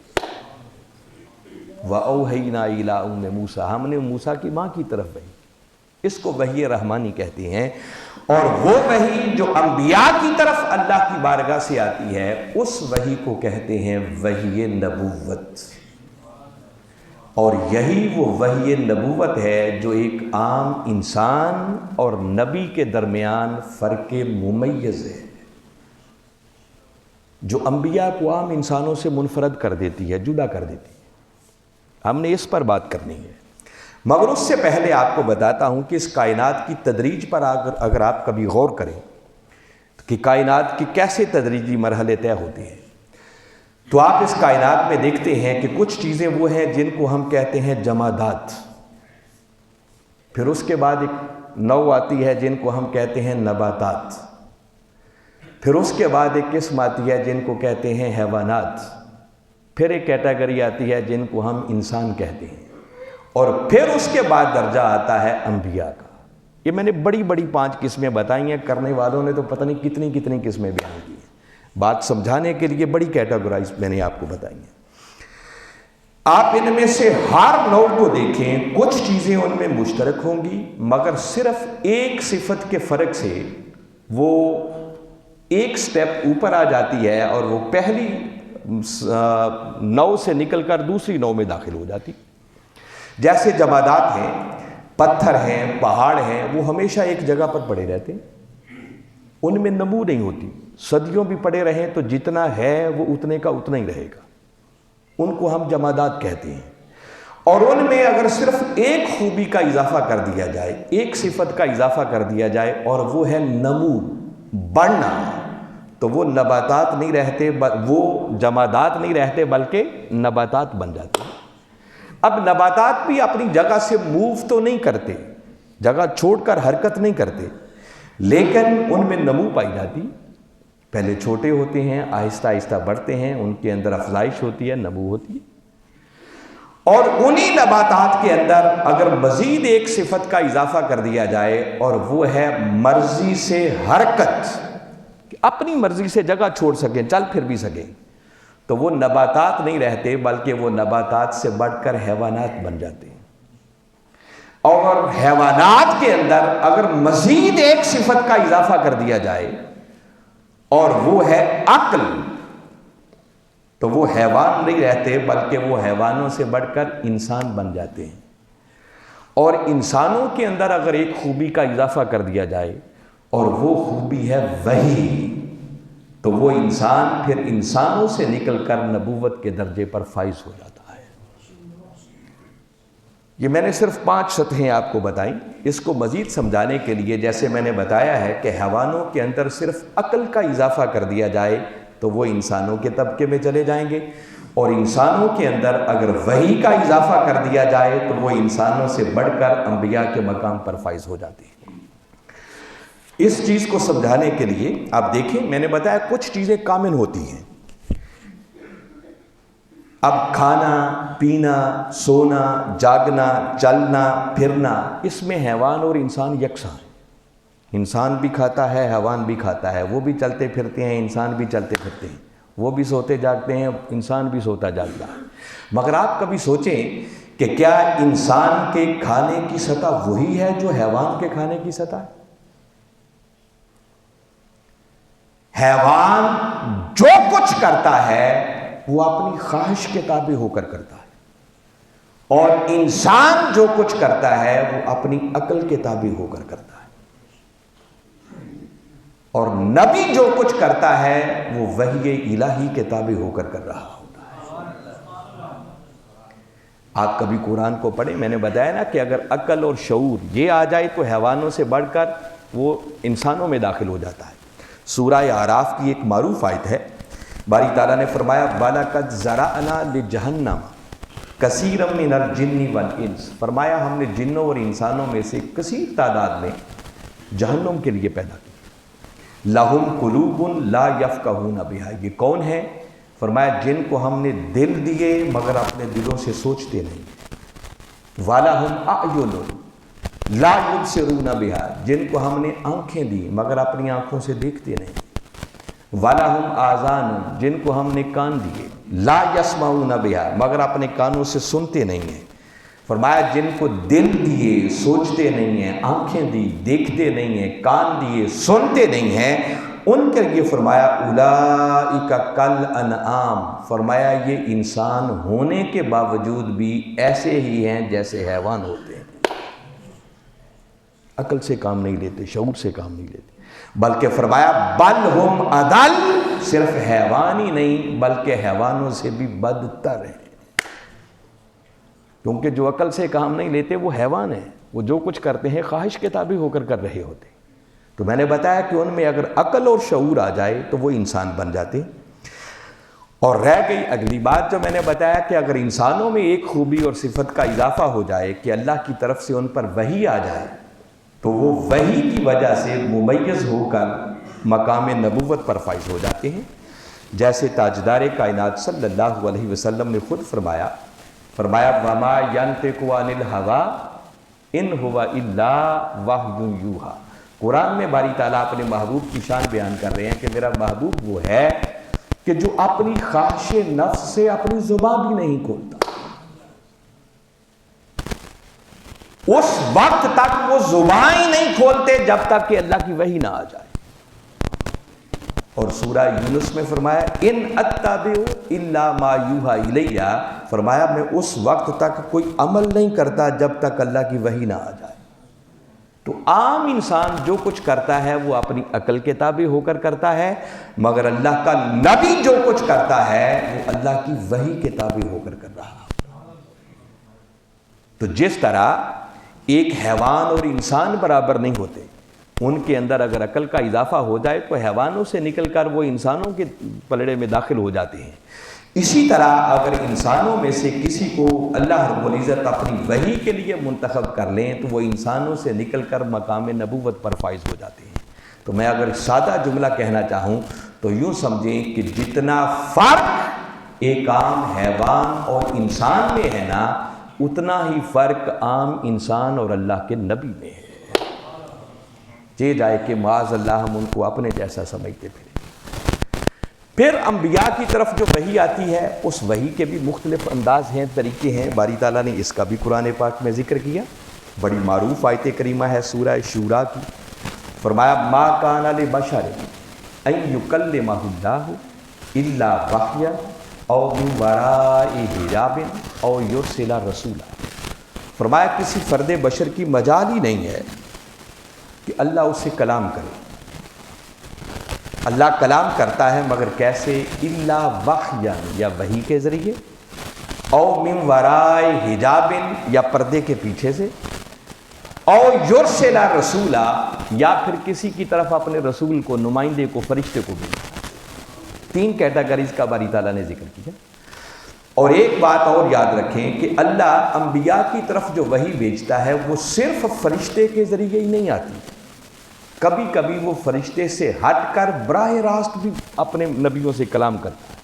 وَأَوْحَيْنَا إِلَىٰ أُمِّ مُوسَىٰ، ہم نے موسیٰ کی ماں کی طرف وحی. اس کو وحی رحمانی کہتے ہیں. اور وہ وحی جو انبیاء کی طرف اللہ کی بارگاہ سے آتی ہے، اس وحی کو کہتے ہیں وحی نبوت. اور یہی وہ وحی نبوت ہے جو ایک عام انسان اور نبی کے درمیان فرق ممیز ہے، جو انبیاء کو عام انسانوں سے منفرد کر دیتی ہے، جدا کر دیتی ہے. ہم نے اس پر بات کرنی ہے. مگر اس سے پہلے آپ کو بتاتا ہوں کہ اس کائنات کی تدریج پر اگر آپ کبھی غور کریں کہ کائنات کی کیسے تدریجی مرحلے طے ہوتے ہیں، تو آپ اس کائنات میں دیکھتے ہیں کہ کچھ چیزیں وہ ہیں جن کو ہم کہتے ہیں جمادات. پھر اس کے بعد ایک نوع آتی ہے جن کو ہم کہتے ہیں نباتات. پھر اس کے بعد ایک قسم آتی ہے جن کو کہتے ہیں حیوانات. پھر ایک کیٹیگری آتی ہے جن کو ہم انسان کہتے ہیں. اور پھر اس کے بعد درجہ آتا ہے انبیاء کا. یہ میں نے بڑی بڑی 5 قسمیں بتائی ہیں، کرنے والوں نے تو پتہ نہیں کتنی کتنی قسمیں بیان کی ہیں. بات سمجھانے کے لیے بڑی کیٹیگرائز میں نے آپ کو بتائی ہیں. آپ ان میں سے ہر نوع کو دیکھیں، کچھ چیزیں ان میں مشترک ہوں گی، مگر صرف ایک صفت کے فرق سے وہ ایک سٹیپ اوپر آ جاتی ہے اور وہ پہلی نوع سے نکل کر دوسری نوع میں داخل ہو جاتی. جیسے جمادات ہیں، پتھر ہیں، پہاڑ ہیں، وہ ہمیشہ ایک جگہ پر پڑے رہتے ہیں، ان میں نمو نہیں ہوتی. صدیوں بھی پڑے رہیں تو جتنا ہے وہ اتنے کا اتنا ہی رہے گا. ان کو ہم جمادات کہتے ہیں. اور ان میں اگر صرف ایک خوبی کا اضافہ کر دیا جائے، ایک صفت کا اضافہ کر دیا جائے، اور وہ ہے نمو، بڑھنا، تو وہ نباتات نہیں رہتے، وہ جمادات نہیں رہتے بلکہ نباتات بن جاتے ہیں. اب نباتات بھی اپنی جگہ سے موو تو نہیں کرتے، جگہ چھوڑ کر حرکت نہیں کرتے، لیکن ان میں نمو پائی جاتی. پہلے چھوٹے ہوتے ہیں، آہستہ آہستہ بڑھتے ہیں، ان کے اندر افزائش ہوتی ہے، نمو ہوتی ہے. اور انہی نباتات کے اندر اگر مزید ایک صفت کا اضافہ کر دیا جائے اور وہ ہے مرضی سے حرکت، کہ اپنی مرضی سے جگہ چھوڑ سکیں، چل پھر بھی سکیں، تو وہ نباتات نہیں رہتے بلکہ وہ نباتات سے بڑھ کر حیوانات بن جاتے ہیں. اور حیوانات کے اندر اگر مزید ایک صفت کا اضافہ کر دیا جائے اور وہ ہے عقل، تو وہ حیوان نہیں رہتے بلکہ وہ حیوانوں سے بڑھ کر انسان بن جاتے ہیں. اور انسانوں کے اندر اگر ایک خوبی کا اضافہ کر دیا جائے اور وہ خوبی ہے وحی، تو وہ انسان پھر انسانوں سے نکل کر نبوت کے درجے پر فائز ہو جاتا ہے. یہ میں نے صرف 5 سطحیں آپ کو بتائیں. اس کو مزید سمجھانے کے لیے جیسے میں نے بتایا ہے کہ حیوانوں کے اندر صرف عقل کا اضافہ کر دیا جائے تو وہ انسانوں کے طبقے میں چلے جائیں گے، اور انسانوں کے اندر اگر وحی کا اضافہ کر دیا جائے تو وہ انسانوں سے بڑھ کر انبیاء کے مقام پر فائز ہو جاتے ہیں. اس چیز کو سمجھانے کے لیے آپ دیکھیں، میں نے بتایا کچھ چیزیں کامن ہوتی ہیں. اب کھانا، پینا، سونا، جاگنا، چلنا، پھرنا، اس میں حیوان اور انسان یکساں ہیں. انسان بھی کھاتا ہے، حیوان بھی کھاتا ہے، وہ بھی چلتے پھرتے ہیں، انسان بھی چلتے پھرتے ہیں، وہ بھی سوتے جاگتے ہیں، انسان بھی سوتا جاگتا ہے. مگر آپ کبھی سوچیں کہ کیا انسان کے کھانے کی سطح وہی ہے جو حیوان کے کھانے کی سطح ہے؟ حیوان جو کچھ کرتا ہے وہ اپنی خواہش کے تابع ہو کر کرتا ہے، اور انسان جو کچھ کرتا ہے وہ اپنی عقل کے تابع ہو کر کرتا ہے. اور نبی جو کچھ کرتا ہے وہ وحی الہی کے تابع ہو کر کر رہا ہوتا ہے۔ آپ کبھی قرآن کو پڑھیں، میں نے بتایا نا کہ اگر عقل اور شعور یہ آ جائے تو حیوانوں سے بڑھ کر وہ انسانوں میں داخل ہو جاتا ہے۔ سورہ اعراف کی ایک معروف آیت ہے، باری تعالیٰ نے فرمایا وَلَقَدْ زَرَعْنَا لِجَهَنَّمَ كَثِيرًا مِنَ الْجِنِّ وَالْإِنسِ، فرمایا ہم نے جنوں اور انسانوں میں سے کثیر تعداد میں جہنم کے لیے پیدا کیا۔ لَهُمْ قُلُوبٌ لَا يَفْقَهُونَ بِهَا، یہ کون ہے؟ فرمایا جن کو ہم نے دل دیے مگر اپنے دلوں سے سوچتے نہیں۔ وَلَهُمْ أَعْيُنٌ لا يبصرون بها، جن کو ہم نے آنکھیں دی مگر اپنی آنکھوں سے دیکھتے نہیں۔ وَلَهُمْ آذان، جن کو ہم نے کان دیے لا يسمعون بها، مگر اپنے کانوں سے سنتے نہیں ہیں۔ فرمایا جن کو دل دیے سوچتے نہیں ہیں، آنکھیں دی دیکھتے نہیں ہیں، کان دیے سنتے نہیں ہیں، ان کے لیے فرمایا اولئک کالانعام، فرمایا یہ انسان ہونے کے باوجود بھی ایسے ہی ہیں جیسے حیوان ہوتے ہیں۔ عقل سے کام نہیں لیتے، شعور سے کام نہیں لیتے، بلکہ فرمایا بل ہم اضل، صرف حیوان ہی نہیں بلکہ حیوانوں سے بھی بدتر ہیں، کیونکہ جو عقل سے کام نہیں لیتے وہ حیوان ہیں، وہ جو کچھ کرتے ہیں خواہش کے تابع ہو کر رہے ہوتے ہیں۔ تو میں نے بتایا کہ ان میں اگر عقل اور شعور آ جائے تو وہ انسان بن جاتے ہیں۔ اور رہ گئی اگلی بات جو میں نے بتایا کہ اگر انسانوں میں ایک خوبی اور صفت کا اضافہ ہو جائے کہ اللہ کی طرف سے ان پر وحی آ جائے تو وہ وحی کی وجہ سے ممیز ہو کر مقام نبوت پر فائز ہو جاتے ہیں، جیسے تاجدار کائنات صلی اللہ علیہ وسلم نے خود فرمایا وَمَا يَنْطِقُ عَنِ الْهَوَىٰ إِنْ هُوَ إِلَّا وَحْيٌ يُوحَىٰ، قرآن میں باری تعالیٰ اپنے محبوب کی شان بیان کر رہے ہیں کہ میرا محبوب وہ ہے کہ جو اپنی خواہش نفس سے اپنی زبان بھی نہیں کھولتا، اس وقت تک وہ زبان ہی نہیں کھولتے جب تک کہ اللہ کی وحی نہ آ جائے۔ اور سورہ یونس میں فرمایا ان اتبع الا ما یوحی الی، فرمایا میں اس وقت تک کوئی عمل نہیں کرتا جب تک اللہ کی وحی نہ آ جائے۔ تو عام انسان جو کچھ کرتا ہے وہ اپنی عقل کے تابع ہو کر کرتا ہے، مگر اللہ کا نبی جو کچھ کرتا ہے وہ اللہ کی وحی کے تابع ہو کر کر رہا۔ تو جس طرح ایک حیوان اور انسان برابر نہیں ہوتے، ان کے اندر اگر عقل کا اضافہ ہو جائے تو حیوانوں سے نکل کر وہ انسانوں کے پلڑے میں داخل ہو جاتے ہیں۔ اسی طرح اگر انسانوں میں سے کسی کو اللہ رب العزت اپنی وحی کے لیے منتخب کر لیں تو وہ انسانوں سے نکل کر مقام نبوت پر فائز ہو جاتے ہیں۔ تو میں اگر سادہ جملہ کہنا چاہوں تو یوں سمجھیں کہ جتنا فرق ایک عام حیوان اور انسان میں ہے نا، اتنا ہی فرق عام انسان اور اللہ کے نبی میں ہے۔ یہ جائے کہ معاذ اللہ ہم ان کو اپنے جیسا سمجھتے پھریں۔ پھر انبیاء کی طرف جو وحی آتی ہے اس وحی کے بھی مختلف انداز ہیں، طریقے ہیں، باری تعالیٰ نے اس کا بھی قرآن پاک میں ذکر کیا۔ بڑی معروف آیت کریمہ ہے سورہ شورا کی، فرمایا ما کان لبشر ان یکلمہ اللہ الا وحیا او من وراء حجاب او یرسل رسولا، فرمایا کسی فرد بشر کی مجال ہی نہیں ہے کہ اللہ اس سے کلام کرے۔ اللہ کلام کرتا ہے مگر کیسے؟ الا وحیا، یا وحی کے ذریعے، او من وراء حجاب، یا پردے کے پیچھے سے، او یرسل رسولا، یا پھر کسی کی طرف اپنے رسول کو، نمائندے کو، فرشتے کو بھیجا۔ تین کیٹیگریز کا باری تعالیٰ نے ذکر کیا۔ اور ایک بات اور یاد رکھیں کہ اللہ انبیاء کی طرف جو وحی بھیجتا ہے وہ صرف فرشتے کے ذریعے ہی نہیں آتی، کبھی کبھی وہ فرشتے سے ہٹ کر براہ راست بھی اپنے نبیوں سے کلام کرتا ہے،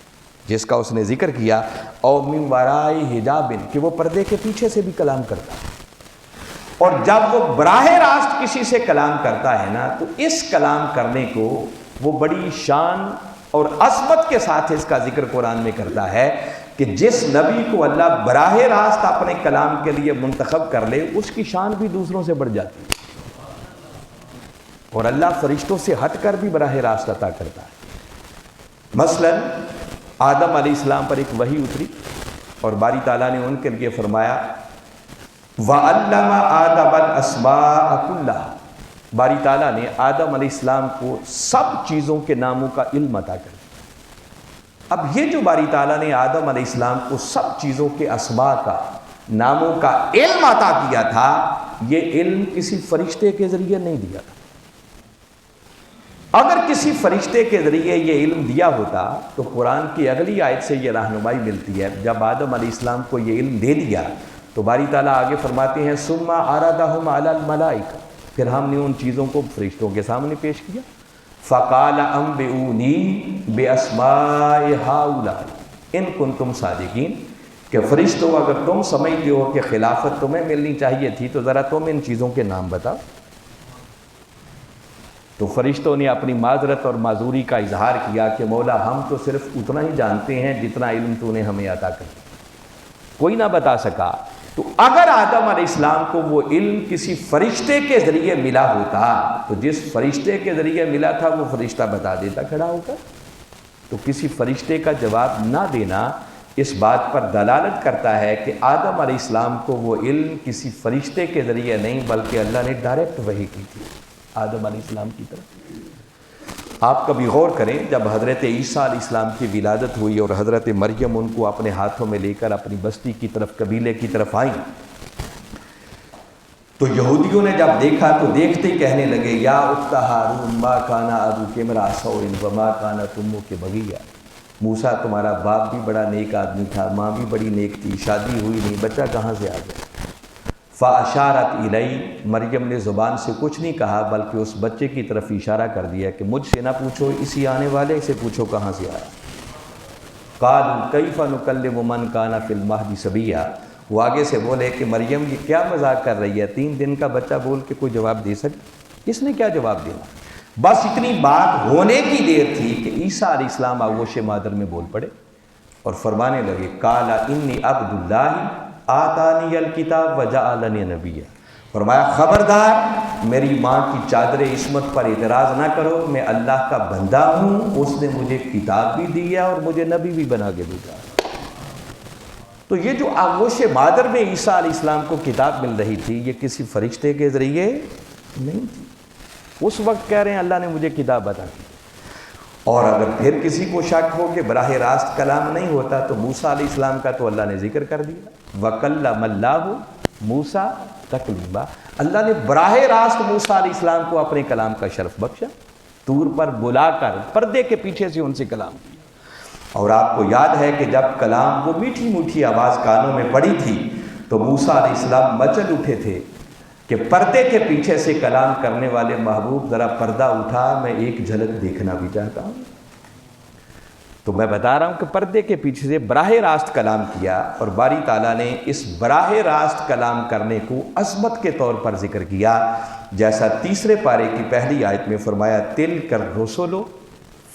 جس کا اس نے ذکر کیا، اور من وراء حجاب، کہ وہ پردے کے پیچھے سے بھی کلام کرتا ہے۔ اور جب وہ براہ راست کسی سے کلام کرتا ہے نا تو اس کلام کرنے کو وہ بڑی شان اور عظمت کے ساتھ اس کا ذکر قرآن میں کرتا ہے کہ جس نبی کو اللہ براہ راست اپنے کلام کے لیے منتخب کر لے اس کی شان بھی دوسروں سے بڑھ جاتی ہے، اور اللہ فرشتوں سے ہٹ کر بھی براہ راست عطا کرتا ہے۔ مثلا آدم علیہ السلام پر ایک وحی اتری اور باری تعالیٰ نے ان کے لیے فرمایا وَعَلَّمَ آدَمَ الْأَسْمَاءَ كُلَّهَا، باری تعالیٰ نے آدم علیہ السلام کو سب چیزوں کے ناموں کا علم عطا کر دیا۔ اب یہ جو باری تعالیٰ نے آدم علیہ السلام کو سب چیزوں کے اسماء کا، ناموں کا علم عطا کیا تھا، یہ علم کسی فرشتے کے ذریعے نہیں دیا تھا۔ اگر کسی فرشتے کے ذریعے یہ علم دیا ہوتا تو قرآن کی اگلی آیت سے یہ رہنمائی ملتی ہے، جب آدم علیہ السلام کو یہ علم دے دیا تو باری تعالیٰ آگے فرماتے ہیں ثم عرضهم علی الملائکہ، پھر ہم نے ان چیزوں کو فرشتوں کے سامنے پیش کیا۔ فقال انبئونی باسماء ہؤلاء ان کنتم صادقین، کہ فرشتوں اگر تم سمجھتے ہو کہ خلافت تمہیں ملنی چاہیے تھی تو ذرا تم ان چیزوں کے نام بتاؤ۔ تو فرشتوں نے اپنی معذرت اور معذوری کا اظہار کیا کہ مولا ہم تو صرف اتنا ہی جانتے ہیں جتنا علم تو نے ہمیں عطا کر دیا، کوئی نہ بتا سکا۔ تو اگر آدم علیہ السلام کو وہ علم کسی فرشتے کے ذریعے ملا ہوتا تو جس فرشتے کے ذریعے ملا تھا وہ فرشتہ بتا دیتا کھڑا ہو کر۔ تو کسی فرشتے کا جواب نہ دینا اس بات پر دلالت کرتا ہے کہ آدم علیہ السلام کو وہ علم کسی فرشتے کے ذریعے نہیں بلکہ اللہ نے ڈائریکٹ وحی کی تھی آدم علیہ السلام کی طرف۔ آپ کبھی غور کریں، جب حضرت عیسیٰ علیہ السلام کی ولادت ہوئی اور حضرت مریم ان کو اپنے ہاتھوں میں لے کر اپنی بستی کی طرف، قبیلے کی طرف آئیں، تو یہودیوں نے جب دیکھا تو دیکھتے ہی کہنے لگے یا اخت ہارون ما کان ابوک امرأ سوء وما کانت امک بغیہ، موسیٰ تمہارا باپ بھی بڑا نیک آدمی تھا، ماں بھی بڑی نیک تھی، شادی ہوئی نہیں، بچہ کہاں سے آ گیا؟ فاشارت الی، مریم نے زبان سے کچھ نہیں کہا بلکہ اس بچے کی طرف اشارہ کر دیا کہ مجھ سے نہ پوچھو، اسی آنے والے سے پوچھو کہاں سے آیا۔ قالوا کیف نکلم من کان فی المہد صبیا، وہ آگے سے بولے کہ مریم یہ کیا مذاق کر رہی ہے، 3 دن کا بچہ بول کے کوئی جواب دے سکے؟ اس نے کیا جواب دینا؟ بس اتنی بات ہونے کی دیر تھی کہ عیسیٰ علیہ السلام آغوش مادر میں بول پڑے اور فرمانے لگے قال انی عبد اللہ آتانی الکتاب وجعلنی نبیا، فرمایا خبردار میری ماں کی چادر عصمت پر اعتراض نہ کرو، میں اللہ کا بندہ ہوں، اس نے مجھے کتاب بھی دی ہے اور مجھے نبی بھی بنا کے بھیجا۔ تو یہ جو آغوش مادر میں عیسیٰ علیہ السلام کو کتاب مل رہی تھی یہ کسی فرشتے کے ذریعے نہیں تھی۔ اس وقت کہہ رہے ہیں اللہ نے مجھے کتاب عطا کی۔ اور اگر پھر کسی کو شک ہو کہ براہ راست کلام نہیں ہوتا تو موسیٰ علیہ السلام کا تو اللہ نے ذکر کر دیا، وَكَلَّمَ اللَّهُ مُوسَىٰ تَكْلِيمًا، اللہ نے براہ راست موسیٰ علیہ السلام کو اپنے کلام کا شرف بخشا، طور پر بلا کر پردے کے پیچھے سے ان سے کلام کیا۔ اور آپ کو یاد ہے کہ جب کلام وہ میٹھی میٹھی آواز کانوں میں پڑی تھی تو موسیٰ علیہ السلام مچل اٹھے تھے کہ پردے کے پیچھے سے کلام کرنے والے محبوب ذرا پردہ اٹھا، میں ایک جھلک دیکھنا بھی چاہتا ہوں۔ تو میں بتا رہا ہوں کہ پردے کے پیچھے سے براہ راست کلام کیا، اور باری تعالیٰ نے اس براہ راست کلام کرنے کو عظمت کے طور پر ذکر کیا، جیسا 3 پارے کی پہلی آیت میں فرمایا تِلْکَ الرُّسُلُ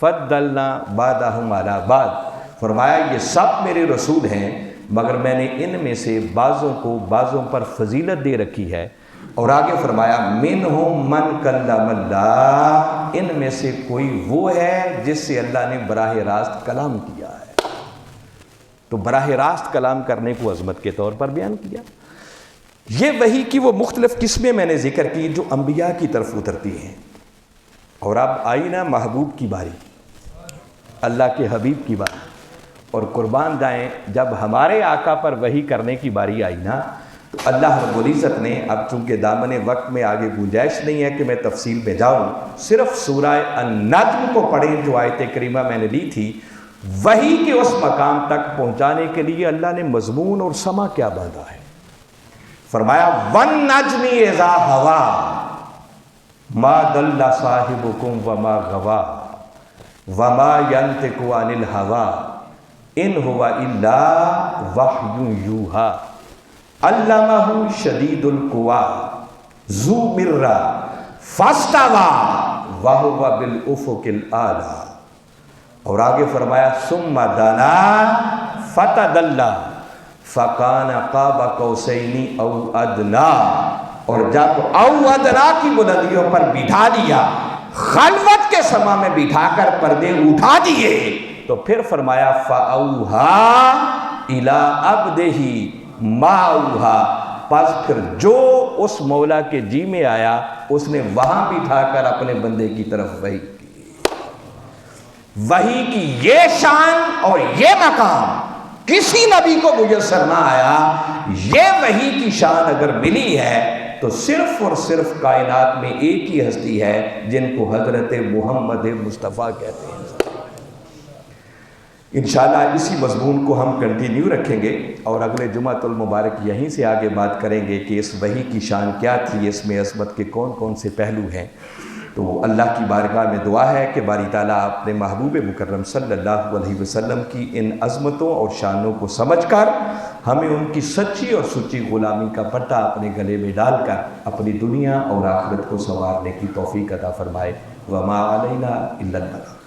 فَضَّلْنَا بَعْضَهُمْ عَلَىٰ بَعْضٍ، فرمایا یہ سب میرے رسول ہیں مگر میں نے ان میں سے بعضوں کو بعضوں پر فضیلت دے رکھی ہے۔ اور آگے فرمایا منہم من کلم اللہ، ان میں سے کوئی وہ ہے جس سے اللہ نے براہ راست کلام کیا ہے۔ تو براہ راست کلام کرنے کو عظمت کے طور پر بیان کیا۔ یہ وحی کی وہ مختلف قسمیں میں نے ذکر کی جو انبیاء کی طرف اترتی ہیں۔ اور اب آئی نا محبوب کی باری، اللہ کے حبیب کی باری، اور قربان جائیں جب ہمارے آقا پر وحی کرنے کی باری آئی نا تو اللہ رب العزت نے، اب چونکہ دامن وقت میں آگے گنجائش نہیں ہے کہ میں تفصیل میں جاؤں، صرف سورہ النجم کو پڑھیں جو آیت کریمہ میں نے لی تھی، وحی کے اس مقام تک پہنچانے کے لیے اللہ نے مضمون اور سما کیا باندھا ہے۔ فرمایا وَالنَّجْمِ إِذَا هَوَىٰ مَا ضَلَّ صَاحِبُكُمْ وَمَا غَوَىٰ وَمَا يَنطِقُ عَنِ الْهَوَىٰ إِنْ هُوَ إِلَّا وَحْيٌ يُوحَىٰ علمہ شدید القویٰ ذو مرہ فاستویٰ وہو بالافق الاعلیٰ۔ اور آگے فرمایا ثم دنا فتدلی فکان قاب قوسین او ادنیٰ، اور جب او ادنیٰ کی بلندیوں پر بٹھا دیا، خلوت کے سما میں بٹھا کر پردے اٹھا دیے، تو پھر فرمایا فَأَوْحَىٰ إِلَىٰ عَبْدِهِ مَا أَوْحَىٰ، پس پھر جو اس مولا کے جی میں آیا اس نے وہاں بٹھا کر اپنے بندے کی طرف وحی کی۔ وحی کی یہ شان اور یہ مقام کسی نبی کو میسر نہ آیا۔ یہ وحی کی شان اگر ملی ہے تو صرف اور صرف کائنات میں ایک ہی ہستی ہے جن کو حضرت محمد مصطفیٰ کہتے ہیں۔ انشاءاللہ اسی مضمون کو ہم کنٹینیو رکھیں گے اور اگلے جمعہ المبارک یہیں سے آگے بات کریں گے کہ اس وحی کی شان کیا تھی، اس میں عظمت کے کون کون سے پہلو ہیں۔ تو اللہ کی بارگاہ میں دعا ہے کہ باری تعالیٰ اپنے محبوب مکرم صلی اللہ علیہ وسلم کی ان عظمتوں اور شانوں کو سمجھ کر ہمیں ان کی سچی اور سچی غلامی کا پٹا اپنے گلے میں ڈال کر اپنی دنیا اور آخرت کو سنوارنے کی توفیق عطا فرمائے۔ وما علینا الا البلاغ۔